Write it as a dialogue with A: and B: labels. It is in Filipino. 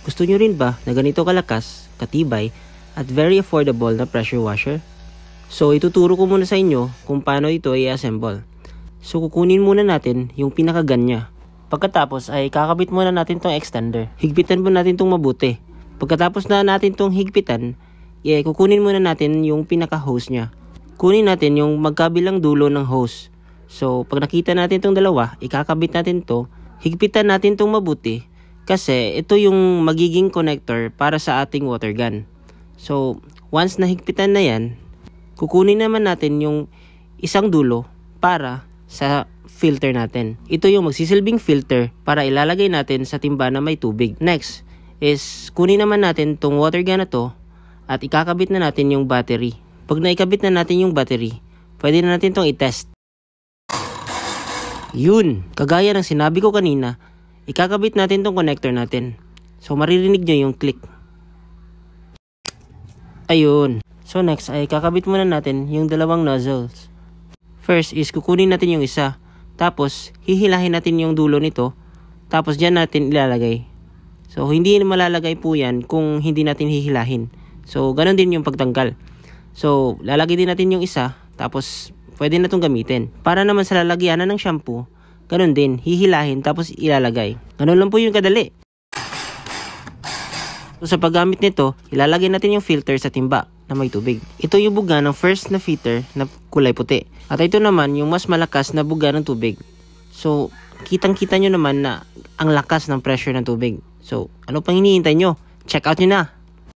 A: Gusto nyo rin ba na ganito kalakas, katibay, at very affordable na pressure washer? So ituturo ko muna sa inyo kung paano ito i-assemble. So kukunin muna natin yung pinaka-gun niya. Pagkatapos ay kakabit muna natin tong extender. Higpitan po natin tong mabuti. Pagkatapos na natin tong higpitan, kukunin muna natin yung pinaka-hose niya. Kunin natin yung magkabilang dulo ng hose. So pag nakita natin tong dalawa, ikakabit natin to. Higpitan natin tong mabuti kasi ito yung magiging connector para sa ating water gun. So once na higpitan na yan, kukunin naman natin yung isang dulo para sa filter natin. Ito yung magsisilbing filter para ilalagay natin sa timba na may tubig. Next is kunin naman natin tong water gun na to at ikakabit na natin yung battery. Pag naikabit na natin yung battery, pwede na natin tong i-test. Yun! Kagaya ng sinabi ko kanina, ikakabit natin tong connector natin. So maririnig nyo yung click. Ayun. So next ay kakabit muna natin yung dalawang nozzles. First is kukunin natin yung isa. Tapos hihilahin natin yung dulo nito. Tapos dyan natin ilalagay. So hindi malalagay po yan kung hindi natin hihilahin. So ganun din yung pagtanggal. So lalagay din natin yung isa. Tapos pwede na itong gamitin. Para naman sa lalagyanan ng shampoo, ganun din, hihilahin tapos ilalagay. Ganun lang po yung kadali. So sa paggamit nito, ilalagay natin yung filter sa timba na may tubig. Ito yung buga ng first na filter na kulay puti. At ito naman yung mas malakas na buga ng tubig. So kitang-kita nyo naman na ang lakas ng pressure ng tubig. So ano pang hinihintay nyo? Check out nyo na!